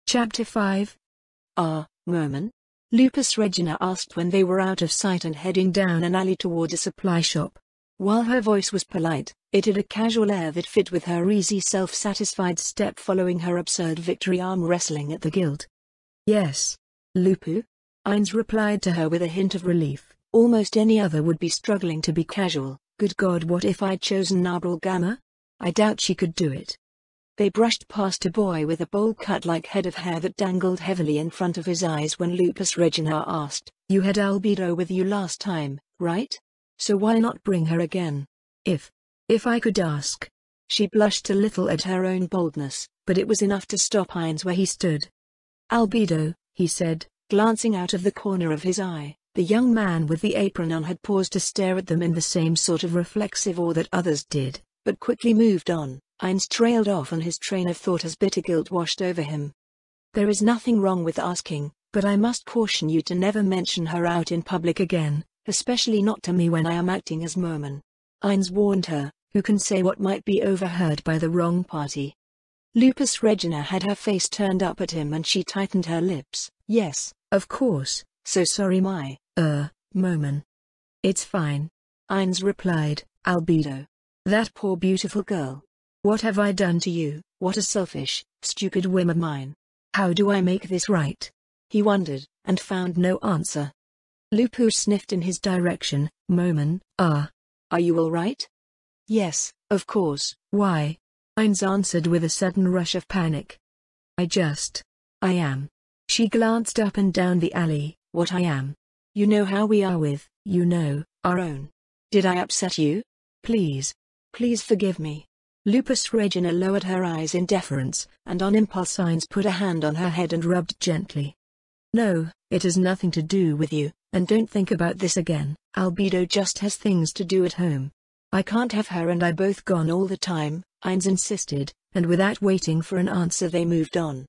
Chapter 5. Merman? Lupus Regina asked when they were out of sight and heading down an alley toward a supply shop. While her voice was polite, it had a casual air that fit with her easy self-satisfied step following her absurd victory arm wrestling at the Guild. Yes. Lupu? Ines replied to her with a hint of relief. Almost any other would be struggling to be casual. Good God, what if I'd chosen Nabral Gamma? I doubt she could do it. They brushed past a boy with a bowl-cut like head of hair that dangled heavily in front of his eyes when Lupus Regina asked, "You had Albedo with you last time, right? So why not bring her again? If I could ask." She blushed a little at her own boldness, but it was enough to stop Ines where he stood. "Albedo," he said, glancing out of the corner of his eye. The young man with the apron on had paused to stare at them in the same sort of reflexive awe that others did, but quickly moved on. Ines trailed off on his train of thought as bitter guilt washed over him. "There is nothing wrong with asking, but I must caution you to never mention her out in public again, especially not to me when I am acting as Merman," Ines warned her. Who can say what might be overheard by the wrong party? Lupus Regina had her face turned up at him and she tightened her lips. "Yes, of course, so sorry Merman." "It's fine," Ines replied. "Albedo. That poor beautiful girl. What have I done to you? What a selfish, stupid whim of mine. How do I make this right?" He wondered, and found no answer. Lupu sniffed in his direction. "Merman, are you all right?" "Yes, of course." "Why?" Ines answered with a sudden rush of panic. I am." She glanced up and down the alley. "What I am? You know how we are with, our own. Did I upset you? Please forgive me." Lupus Regina lowered her eyes in deference, and on impulse Ines put a hand on her head and rubbed gently. "No, it has nothing to do with you, and don't think about this again. Albedo just has things to do at home. I can't have her and I both gone all the time," Ines insisted, and without waiting for an answer they moved on.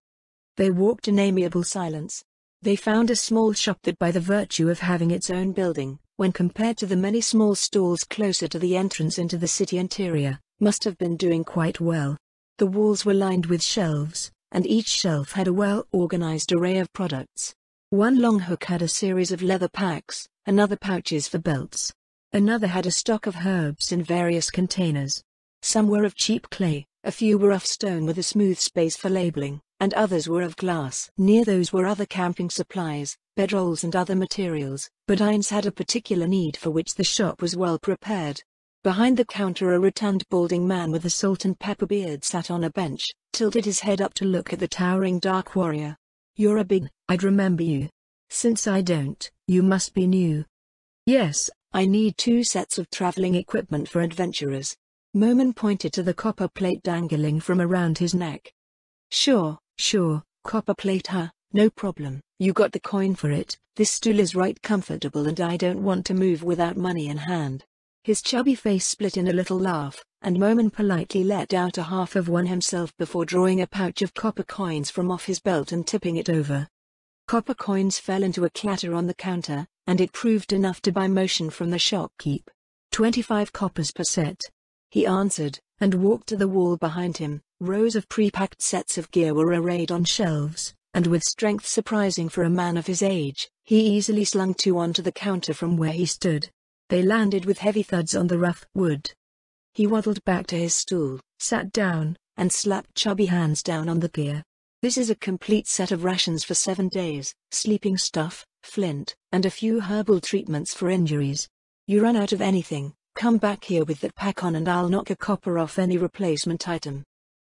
They walked in amiable silence. They found a small shop that by the virtue of having its own building, when compared to the many small stalls closer to the entrance into the city interior, must have been doing quite well. The walls were lined with shelves, and each shelf had a well-organized array of products. One long hook had a series of leather packs, another pouches for belts. Another had a stock of herbs in various containers. Some were of cheap clay, a few were of stone with a smooth space for labeling, and others were of glass. Near those were other camping supplies, bedrolls and other materials, but Ines had a particular need for which the shop was well prepared. Behind the counter a rotund balding man with a salt and pepper beard sat on a bench, tilted his head up to look at the towering dark warrior. "You're a big, I'd remember you. Since I don't, you must be new." "Yes, I need 2 sets of traveling equipment for adventurers." Merman pointed to the copper plate dangling from around his neck. Sure, copper plate no problem. You got the coin for it. This stool is right comfortable and I don't want to move without money in hand." His chubby face split in a little laugh, and Merman politely let out a half of one himself before drawing a pouch of copper coins from off his belt and tipping it over. Copper coins fell into a clatter on the counter, and it proved enough to buy motion from the shopkeep. 25 coppers per set," he answered, and walked to the wall behind him. Rows of pre-packed sets of gear were arrayed on shelves, and with strength surprising for a man of his age, he easily slung 2 onto the counter from where he stood. They landed with heavy thuds on the rough wood. He waddled back to his stool, sat down, and slapped chubby hands down on the gear. "This is a complete set of rations for 7 days, sleeping stuff, flint, and a few herbal treatments for injuries. You run out of anything, come back here with that pack on and I'll knock a copper off any replacement item."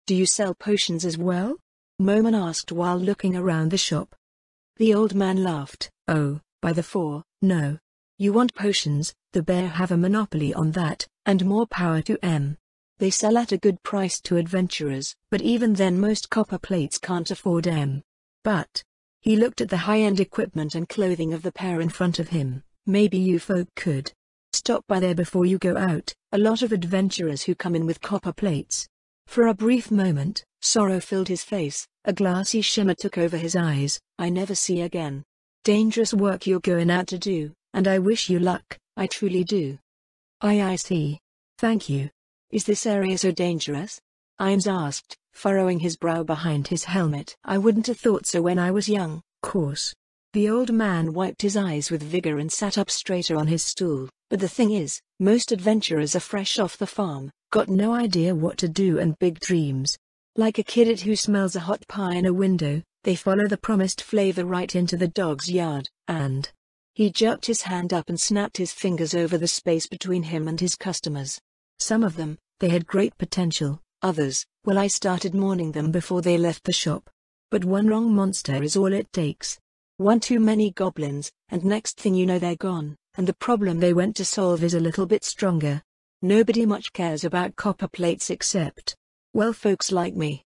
"Do you sell potions as well?" Merman asked while looking around the shop. The old man laughed. "Oh, by the 4, no. You want potions, the bear have a monopoly on that, and more power to 'em. They sell at a good price to adventurers, but even then most copper plates can't afford 'em. But," he looked at the high-end equipment and clothing of the pair in front of him, "maybe you folk could stop by there before you go out. A lot of adventurers who come in with copper plates." For a brief moment, sorrow filled his face, a glassy shimmer took over his eyes. "I never see again. Dangerous work you're going out to do, and I wish you luck, I truly do." I see. Thank you. "Is this area so dangerous?" Ines asked, furrowing his brow behind his helmet. I wouldn't have thought so when I was young, course. The old man wiped his eyes with vigor and sat up straighter on his stool. But the thing is, most adventurers are fresh off the farm, got no idea what to do and big dreams. Like a kid who smells a hot pie in a window, they follow the promised flavor right into the dog's yard, and... He jerked his hand up and snapped his fingers over the space between him and his customers. Some of them, they had great potential, others, well, I started mourning them before they left the shop. But one wrong monster is all it takes. One too many goblins, and next thing you know they're gone, and the problem they went to solve is a little bit stronger. Nobody much cares about copper plates except, well, folks like me.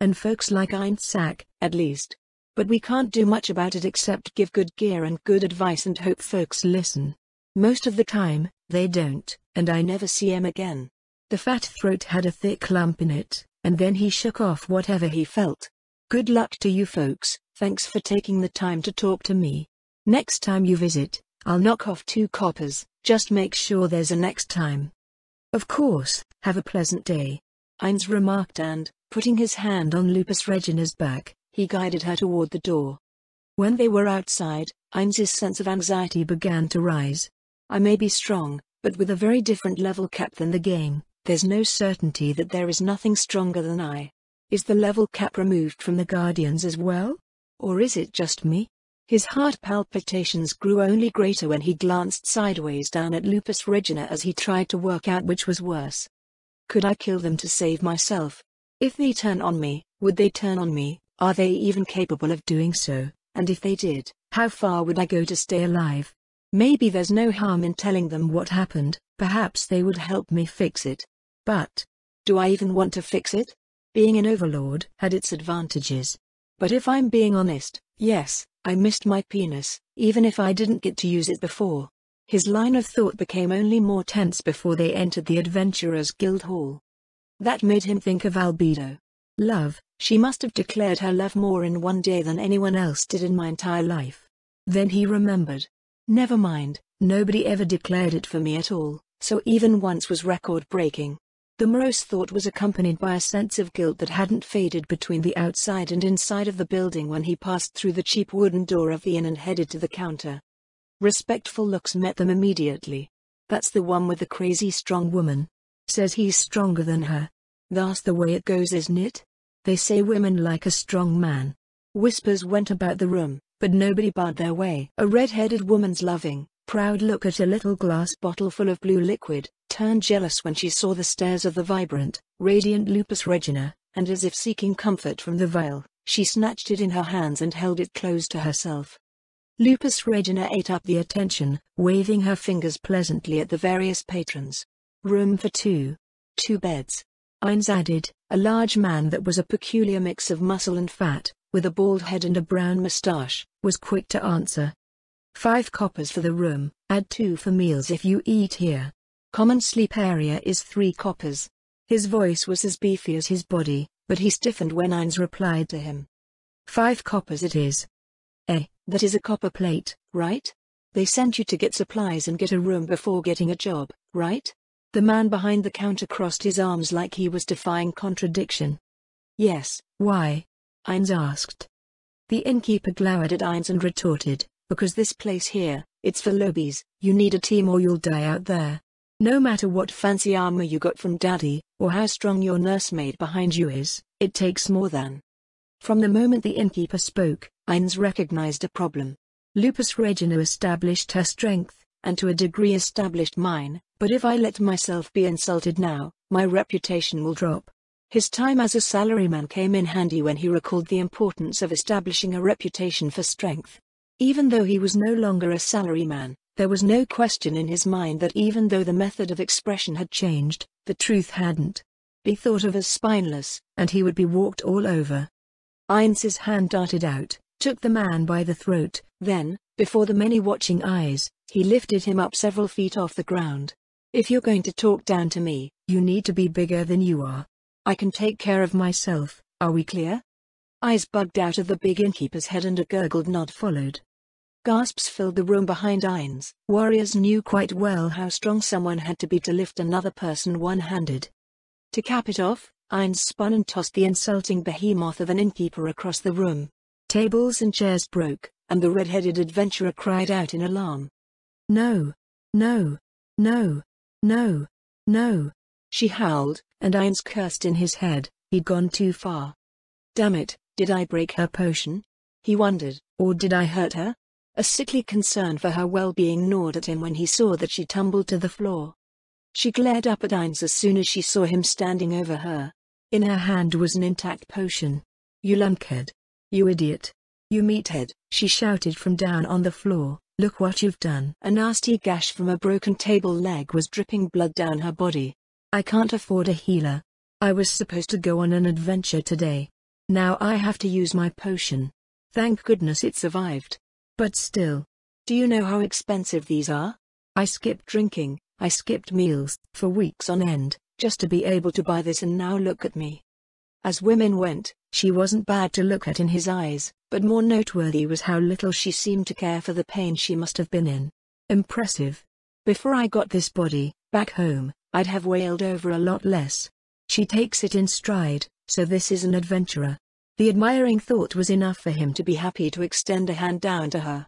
And folks like Einsack, at least. But we can't do much about it except give good gear and good advice and hope folks listen. Most of the time, they don't, and I never see 'em again. The fat throat had a thick lump in it, and then he shook off whatever he felt. Good luck to you folks, thanks for taking the time to talk to me. Next time you visit, I'll knock off 2 coppers, just make sure there's a next time. Of course, have a pleasant day. Ines remarked and, putting his hand on Lupus Regina's back, he guided her toward the door. When they were outside, Ines's sense of anxiety began to rise. I may be strong, but with a very different level cap than the game, there's no certainty that there is nothing stronger than I. Is the level cap removed from the Guardians as well? Or is it just me? His heart palpitations grew only greater when he glanced sideways down at Lupus Regina as he tried to work out which was worse. Could I kill them to save myself? If they turn on me, would they turn on me? Are they even capable of doing so? And if they did, how far would I go to stay alive? Maybe there's no harm in telling them what happened, perhaps they would help me fix it. But, do I even want to fix it? Being an Overlord had its advantages. But if I'm being honest, yes, I missed my penis, even if I didn't get to use it before. His line of thought became only more tense before they entered the Adventurers Guild Hall. That made him think of Albedo. Love, she must have declared her love more in one day than anyone else did in my entire life. Then he remembered. Never mind, nobody ever declared it for me at all, so even once was record-breaking. The morose thought was accompanied by a sense of guilt that hadn't faded between the outside and inside of the building when he passed through the cheap wooden door of the inn and headed to the counter. Respectful looks met them immediately. That's the one with the crazy strong woman. Says he's stronger than her. That's the way it goes, isn't it? They say women like a strong man. Whispers went about the room, but nobody barred their way. A red-headed woman's loving, proud look at a little glass bottle full of blue liquid turned jealous when she saw the stares of the vibrant, radiant Lupus Regina, and as if seeking comfort from the vial, she snatched it in her hands and held it close to herself. Lupus Regina ate up the attention, waving her fingers pleasantly at the various patrons. Room for 2. 2 beds. Ines added, a large man that was a peculiar mix of muscle and fat, with a bald head and a brown moustache, was quick to answer. 5 coppers for the room, add 2 for meals if you eat here. Common sleep area is 3 coppers. His voice was as beefy as his body, but he stiffened when Ines replied to him. 5 coppers it is. That is a copper plate, right? They sent you to get supplies and get a room before getting a job, right? The man behind the counter crossed his arms like he was defying contradiction. Yes, why? Ines asked. The innkeeper glowered at Ines and retorted, because this place here, it's for lobbies, you need a team or you'll die out there. No matter what fancy armor you got from Daddy, or how strong your nursemaid behind you is, it takes more than. From the moment the innkeeper spoke, Ines recognized a problem. Lupus Regina established her strength, and to a degree established mine, but if I let myself be insulted now, my reputation will drop. His time as a salaryman came in handy when he recalled the importance of establishing a reputation for strength. Even though he was no longer a salaryman, there was no question in his mind that even though the method of expression had changed, the truth hadn't. Be thought of as spineless, and he would be walked all over. Ines's hand darted out, took the man by the throat, then, before the many watching eyes, he lifted him up several feet off the ground. If you're going to talk down to me, you need to be bigger than you are. I can take care of myself, are we clear? Eyes bugged out of the big innkeeper's head and a gurgled nod followed. Gasps filled the room behind Ines. Warriors knew quite well how strong someone had to be to lift another person one-handed. To cap it off, Ines spun and tossed the insulting behemoth of an innkeeper across the room. Tables and chairs broke, and the red-headed adventurer cried out in alarm. "No! No! No! No! No!" she howled, and Ines cursed in his head. He'd gone too far. Damn it, did I break her potion? He wondered, or did I hurt her? A sickly concern for her well-being gnawed at him when he saw that she tumbled to the floor. She glared up at Ines as soon as she saw him standing over her. In her hand was an intact potion. "You lunkhead! You idiot! You meathead!" she shouted from down on the floor. "Look what you've done." A nasty gash from a broken table leg was dripping blood down her body. "I can't afford a healer. I was supposed to go on an adventure today. Now I have to use my potion. Thank goodness it survived. But still. Do you know how expensive these are? I skipped drinking, I skipped meals, for weeks on end, just to be able to buy this, and now look at me." As women went, she wasn't bad to look at in his eyes, but more noteworthy was how little she seemed to care for the pain she must have been in. Impressive. Before I got this body, back home, I'd have wailed over a lot less. She takes it in stride, so this is an adventurer. The admiring thought was enough for him to be happy to extend a hand down to her.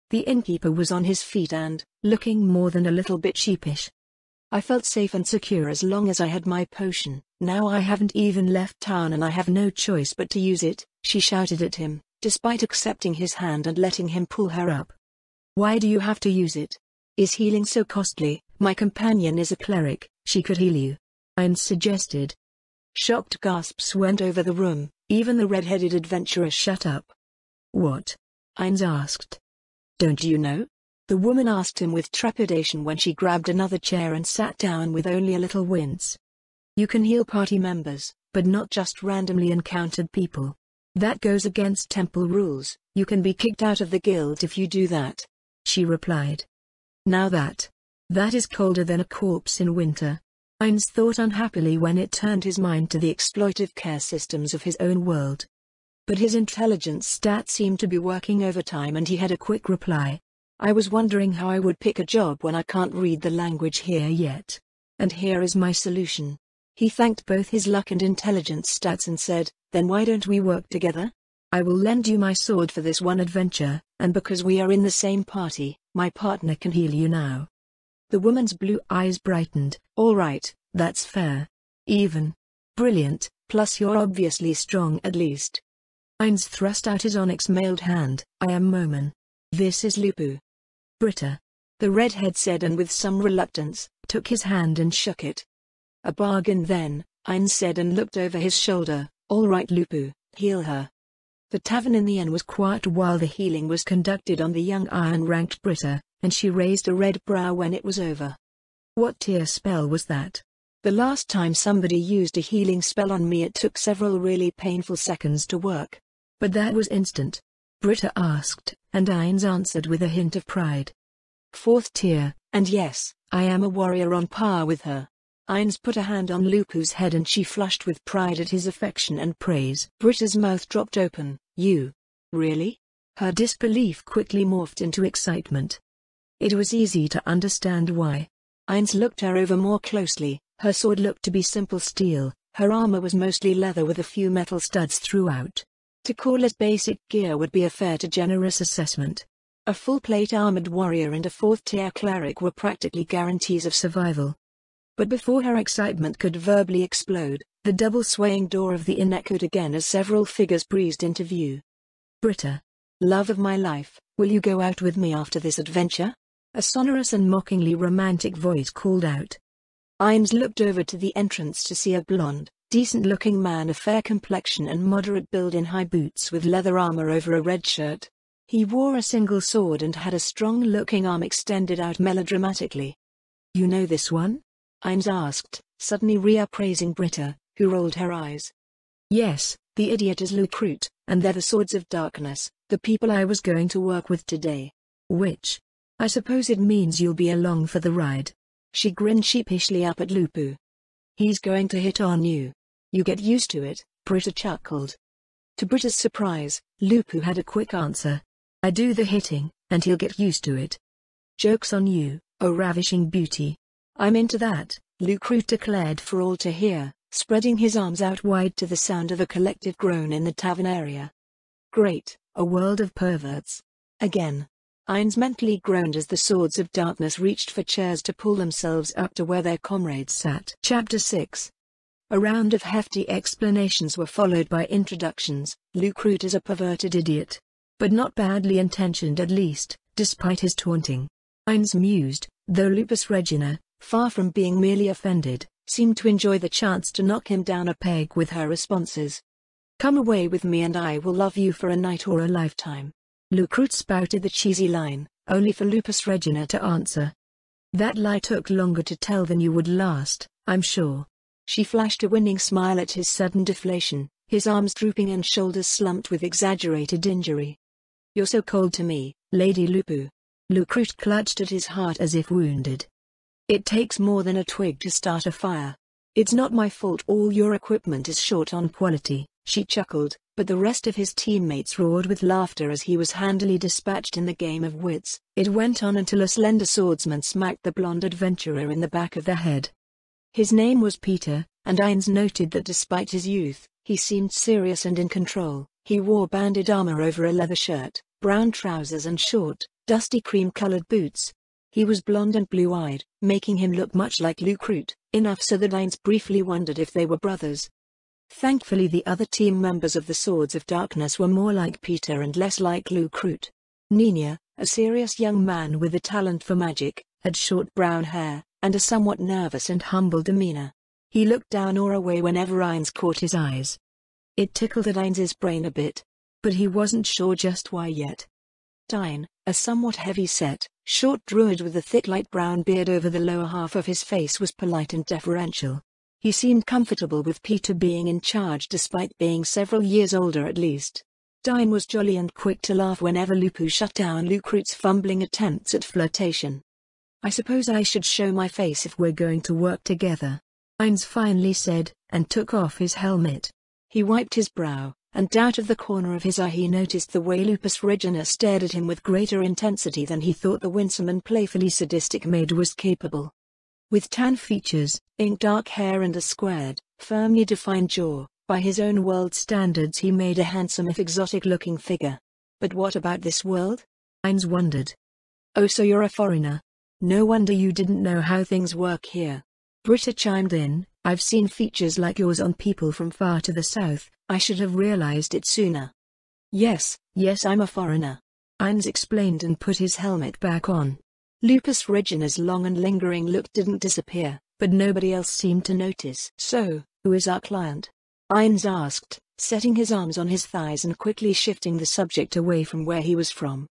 The innkeeper was on his feet and, looking more than a little bit sheepish. "I felt safe and secure as long as I had my potion. Now I haven't even left town and I have no choice but to use it," she shouted at him, despite accepting his hand and letting him pull her up. "Why do you have to use it? Is healing so costly? My companion is a cleric, she could heal you," Ines suggested. Shocked gasps went over the room. Even the red-headed adventurer shut up. "What?" Ines asked. "Don't you know?" the woman asked him with trepidation when she grabbed another chair and sat down with only a little wince. "You can heal party members, but not just randomly encountered people. That goes against temple rules. You can be kicked out of the guild if you do that," she replied. "Now that is colder than a corpse in winter." Ines thought unhappily when it turned his mind to the exploitive care systems of his own world. But his intelligence stat seemed to be working overtime and he had a quick reply. "I was wondering how I would pick a job when I can't read the language here yet. And here is my solution." He thanked both his luck and intelligence stats and said, "Then why don't we work together? I will lend you my sword for this one adventure, and because we are in the same party, my partner can heal you now." The woman's blue eyes brightened. "All right, that's fair. Even. Brilliant, plus you're obviously strong at least." Ines thrust out his onyx-mailed hand. "I am Moman. This is Lupu." "Britta," the redhead said, and with some reluctance, took his hand and shook it. "A bargain then," Ines said and looked over his shoulder. "All right Lupu, heal her." The tavern in the inn was quiet while the healing was conducted on the young iron-ranked Britta, and she raised a red brow when it was over. "What tier spell was that? The last time somebody used a healing spell on me it took several really painful seconds to work. But that was instant," Britta asked, and Ines answered with a hint of pride. "4th tier, and yes, I am a warrior on par with her." Ines put a hand on Lupu's head and she flushed with pride at his affection and praise. Britta's mouth dropped open. "You? Really?" Her disbelief quickly morphed into excitement. It was easy to understand why. Ines looked her over more closely. Her sword looked to be simple steel, her armor was mostly leather with a few metal studs throughout. To call it basic gear would be a fair to generous assessment. A full-plate armored warrior and a 4th-tier cleric were practically guarantees of survival. But before her excitement could verbally explode, the double swaying door of the inn echoed again as several figures breezed into view. "Britta, love of my life, will you go out with me after this adventure?" a sonorous and mockingly romantic voice called out. Ines looked over to the entrance to see a blonde, decent-looking man of fair complexion and moderate build in high boots with leather armor over a red shirt. He wore a single sword and had a strong-looking arm extended out melodramatically. "You know this one?" Ines asked, suddenly reappraising Britta, who rolled her eyes. "Yes, the idiot is Lucrute, and they're the Swords of Darkness, the people I was going to work with today." "Which? I suppose it means you'll be along for the ride." She grinned sheepishly up at Lupu. "He's going to hit on you. You get used to it," Britta chuckled. To Britta's surprise, Lupu had a quick answer. "I do the hitting, and he'll get used to it." "Joke's on you, oh ravishing beauty." "I'm into that," Lucrute declared for all to hear, spreading his arms out wide to the sound of a collective groan in the tavern area. Great, a world of perverts. Again. Ainz mentally groaned as the Swords of Darkness reached for chairs to pull themselves up to where their comrades sat. Chapter 6. A round of hefty explanations were followed by introductions. Lucrut is a perverted idiot. But not badly intentioned, at least, despite his taunting. Ainz mused, though Lupus Regina, far from being merely offended, seemed to enjoy the chance to knock him down a peg with her responses. "Come away with me and I will love you for a night or a lifetime." Lucrut spouted the cheesy line, only for Lupus Regina to answer. "That lie took longer to tell than you would last, I'm sure." She flashed a winning smile at his sudden deflation, his arms drooping and shoulders slumped with exaggerated injury. "You're so cold to me, Lady Lupu." Lucrut clutched at his heart as if wounded. "It takes more than a twig to start a fire. It's not my fault all your equipment is short on quality," she chuckled, but the rest of his teammates roared with laughter as he was handily dispatched in the game of wits. It went on until a slender swordsman smacked the blonde adventurer in the back of the head. His name was Peter, and Ainz noted that despite his youth, he seemed serious and in control. He wore banded armor over a leather shirt, brown trousers and short, dusty cream-colored boots. He was blonde and blue-eyed, making him look much like Lucrut, enough so that Ainz briefly wondered if they were brothers. Thankfully the other team members of the Swords of Darkness were more like Peter and less like Lucrut. Nina, a serious young man with a talent for magic, had short brown hair, and a somewhat nervous and humble demeanor. He looked down or away whenever Ainz caught his eyes. It tickled at Ainz's brain a bit. But he wasn't sure just why yet. Dine, a somewhat heavy-set, short druid with a thick light brown beard over the lower half of his face was polite and deferential. He seemed comfortable with Peter being in charge despite being several years older at least. Dine was jolly and quick to laugh whenever Lupu shut down Lucrut's fumbling attempts at flirtation. "I suppose I should show my face if we're going to work together," Ainz finally said, and took off his helmet. He wiped his brow, and out of the corner of his eye he noticed the way Lupus Regina stared at him with greater intensity than he thought the winsome and playfully sadistic maid was capable. With tan features, ink-dark hair and a squared, firmly defined jaw, by his own world standards he made a handsome if exotic-looking figure. But what about this world? Ainz wondered. "Oh, so you're a foreigner. No wonder you didn't know how things work here." Britta chimed in, "I've seen features like yours on people from far to the south. I should have realized it sooner." Yes, I'm a foreigner," Ainz explained and put his helmet back on. Lupus Regina's long and lingering look didn't disappear, but nobody else seemed to notice. "So, who is our client?" Ainz asked, setting his arms on his thighs and quickly shifting the subject away from where he was from.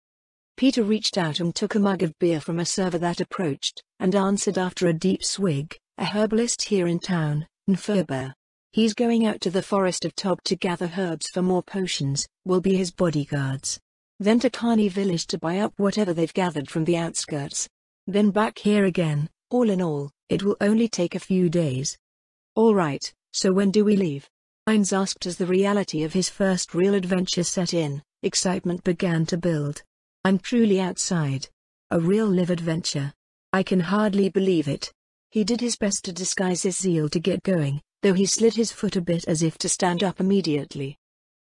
Peter reached out and took a mug of beer from a server that approached, and answered after a deep swig, "A herbalist here in town, Nfurber. He's going out to the forest of Tob to gather herbs for more potions, we'll be his bodyguards. Then to Kani village to buy up whatever they've gathered from the outskirts. Then back here again. All in all, it will only take a few days." "All right, so when do we leave?" Ainz asked as the reality of his first real adventure set in. Excitement began to build. "I'm truly outside. A real live adventure. I can hardly believe it." He did his best to disguise his zeal to get going, though he slid his foot a bit as if to stand up immediately.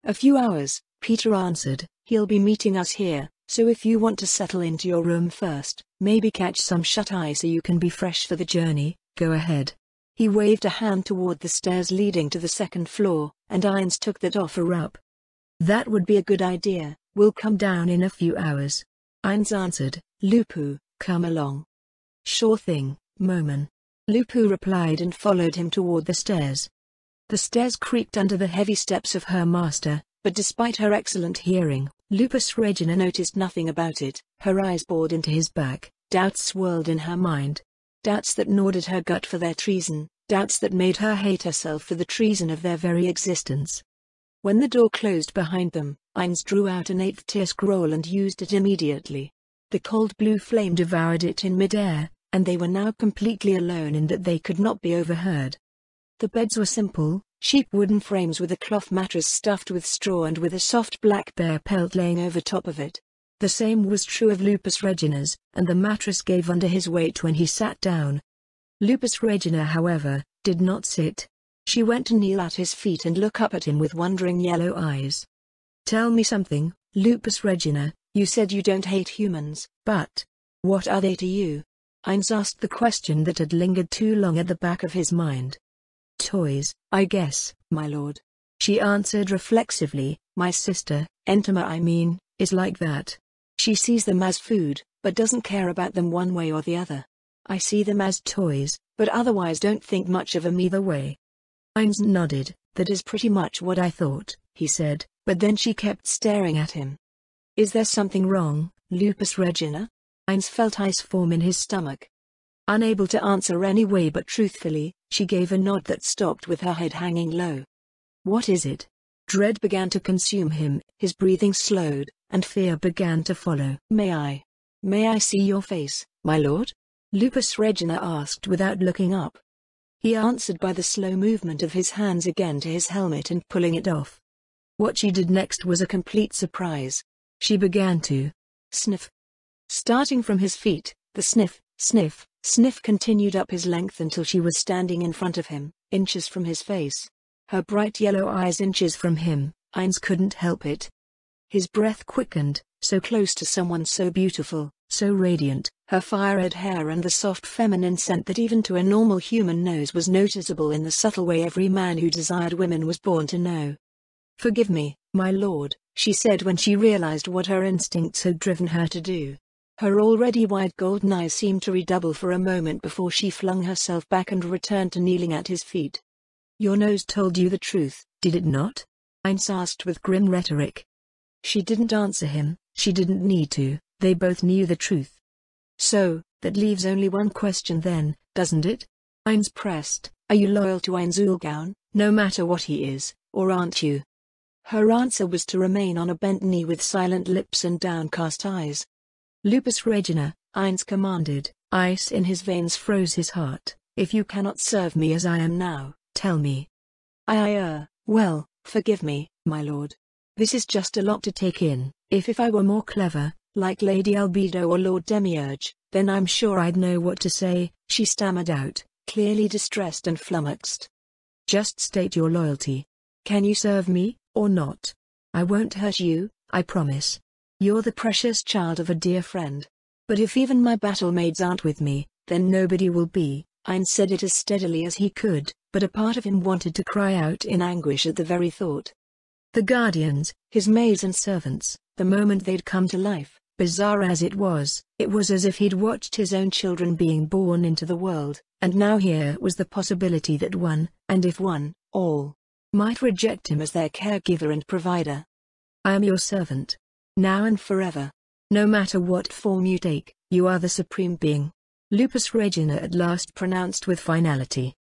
"A few hours," Peter answered. "He'll be meeting us here, so if you want to settle into your room first, maybe catch some shut-eye so you can be fresh for the journey, go ahead." He waved a hand toward the stairs leading to the second floor, and Ainz took that offer up. "That would be a good idea, we'll come down in a few hours." Ainz answered, "Lupu, come along." "Sure thing, Moman." Lupu replied and followed him toward the stairs. The stairs creaked under the heavy steps of her master, but despite her excellent hearing, Lupus Regina noticed nothing about it. Her eyes bored into his back, doubts swirled in her mind. Doubts that gnawed at her gut for their treason, doubts that made her hate herself for the treason of their very existence. When the door closed behind them, Ainz drew out an 8th-tier scroll and used it immediately. The cold blue flame devoured it in midair, and they were now completely alone in that they could not be overheard. The beds were simple, cheap wooden frames with a cloth mattress stuffed with straw and with a soft black bear pelt laying over top of it. The same was true of Lupus Regina's, and the mattress gave under his weight when he sat down. Lupus Regina, however, did not sit. She went to kneel at his feet and look up at him with wondering yellow eyes. "Tell me something, Lupus Regina. You said you don't hate humans, but what are they to you?" Ainz asked the question that had lingered too long at the back of his mind. "Toys, I guess, my lord," she answered reflexively. "My sister, Entama is like that. She sees them as food, but doesn't care about them one way or the other. I see them as toys, but otherwise don't think much of them either way." Ainz nodded. "That is pretty much what I thought," he said, but then she kept staring at him. "Is there something wrong, Lupus Regina?" Ainz felt ice form in his stomach. Unable to answer anyway but truthfully, she gave a nod that stopped with her head hanging low. "What is it?" Dread began to consume him, his breathing slowed, and fear began to follow. May I see your face, my lord?" Lupus Regina asked without looking up. He answered by the slow movement of his hands again to his helmet and pulling it off. What she did next was a complete surprise. She began to sniff. Starting from his feet, the sniff, sniff, sniff continued up his length until she was standing in front of him, inches from his face. Her bright yellow eyes inches from him. Ainz couldn't help it. His breath quickened, so close to someone so beautiful, so radiant, her fire-red hair and the soft feminine scent that even to a normal human nose was noticeable in the subtle way every man who desired women was born to know. "Forgive me, my lord," she said when she realized what her instincts had driven her to do. Her already wide golden eyes seemed to redouble for a moment before she flung herself back and returned to kneeling at his feet. "Your nose told you the truth, did it not?" Ainz asked with grim rhetoric. She didn't answer him, she didn't need to, they both knew the truth. "So, that leaves only one question then, doesn't it?" Ainz pressed. "Are you loyal to Ainzulgaun, no matter what he is, or aren't you?" Her answer was to remain on a bent knee with silent lips and downcast eyes. "Lupus Regina," Ainz commanded. Ice in his veins froze his heart. "If you cannot serve me as I am now, tell me." Well, forgive me, my lord. This is just a lot to take in. If I were more clever, like Lady Albedo or Lord Demiurge, then I'm sure I'd know what to say," she stammered out, clearly distressed and flummoxed. "Just state your loyalty. Can you serve me, or not? I won't hurt you, I promise. You're the precious child of a dear friend. But if even my battle-maids aren't with me, then nobody will be." Ainz said it as steadily as he could, but a part of him wanted to cry out in anguish at the very thought. The guardians, his maids and servants, the moment they'd come to life, bizarre as it was as if he'd watched his own children being born into the world, and now here was the possibility that one, and if one, all, might reject him as their caregiver and provider. "I am your servant. Now and forever. No matter what form you take, you are the supreme being," Lupus Regina at last pronounced with finality.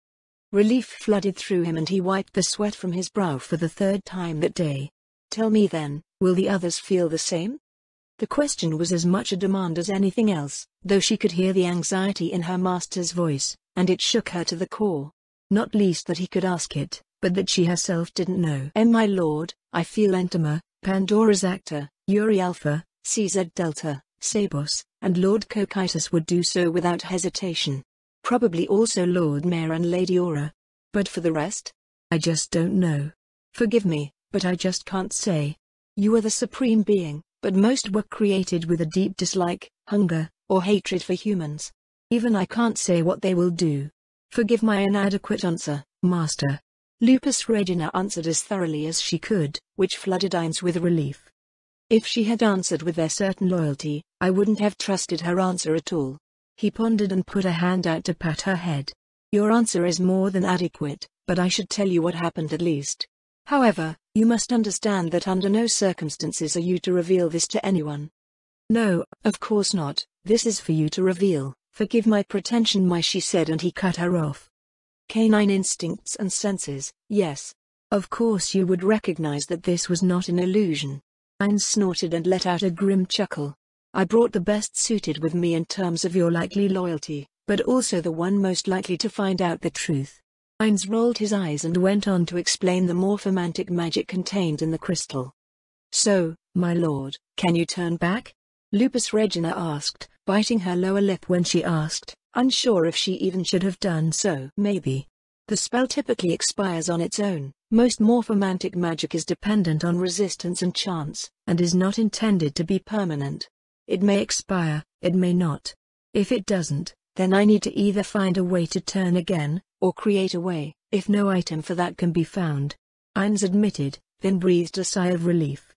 Relief flooded through him and he wiped the sweat from his brow for the third time that day. "Tell me then, will the others feel the same?" The question was as much a demand as anything else, though she could hear the anxiety in her master's voice, and it shook her to the core. Not least that he could ask it, but that she herself didn't know. "My lord, I feel Entama, Pandora's actor, Uri Alpha, CZ Delta, Sabos, and Lord Cocytus would do so without hesitation. Probably also Lord Mayor and Lady Aura. But for the rest? I just don't know. Forgive me, but I just can't say. You are the supreme being, but most were created with a deep dislike, hunger, or hatred for humans. Even I can't say what they will do. Forgive my inadequate answer, Master." Lupus Regina answered as thoroughly as she could, which flooded Ainz with relief. If she had answered with their certain loyalty, I wouldn't have trusted her answer at all. He pondered and put a hand out to pat her head. "Your answer is more than adequate, but I should tell you what happened at least. However, you must understand that under no circumstances are you to reveal this to anyone." "No, of course not. This is for you to reveal. Forgive my pretension, she said, and he cut her off. "Canine instincts and senses, yes. Of course you would recognize that this was not an illusion." Ainz snorted and let out a grim chuckle. "I brought the best suited with me in terms of your likely loyalty, but also the one most likely to find out the truth." Ainz rolled his eyes and went on to explain the morphomantic magic contained in the crystal. "So, my lord, can you turn back?" Lupus Regina asked, biting her lower lip when she asked, unsure if she even should have done so. "Maybe. The spell typically expires on its own. Most morphomantic magic is dependent on resistance and chance, and is not intended to be permanent. It may expire, it may not. If it doesn't, then I need to either find a way to turn again, or create a way, if no item for that can be found. Ines admitted, then breathed a sigh of relief.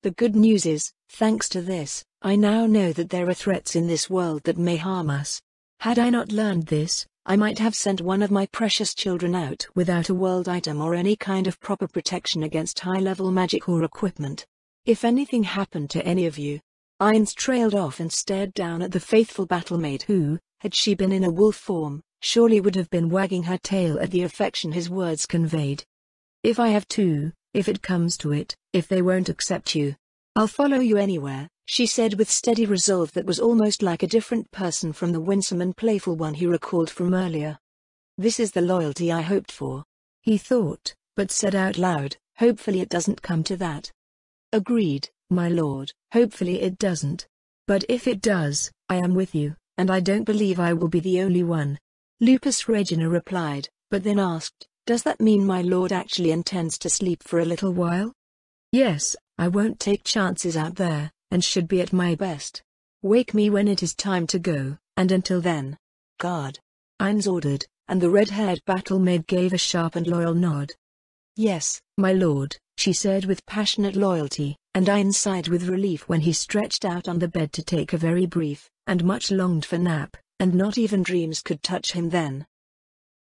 The good news is, thanks to this, I now know that there are threats in this world that may harm us. Had I not learned this, I might have sent one of my precious children out without a world item or any kind of proper protection against high-level magic or equipment. If anything happened to any of you. Ines trailed off and stared down at the faithful battlemaid who, had she been in a wolf form, surely would have been wagging her tail at the affection his words conveyed. If I have to, if it comes to it, if they won't accept you, I'll follow you anywhere, she said with steady resolve that was almost like a different person from the winsome and playful one he recalled from earlier. This is the loyalty I hoped for, he thought, but said out loud, hopefully it doesn't come to that. Agreed, my lord, hopefully it doesn't. But if it does, I am with you, and I don't believe I will be the only one. Lupus Regina replied, but then asked, does that mean my lord actually intends to sleep for a little while? Yes, I won't take chances out there, and should be at my best. Wake me when it is time to go, and until then, guard. Ines ordered, and the red-haired battlemaid gave a sharp and loyal nod. Yes, my lord, she said with passionate loyalty, and Ines sighed with relief when he stretched out on the bed to take a very brief, and much longed for nap, and not even dreams could touch him then.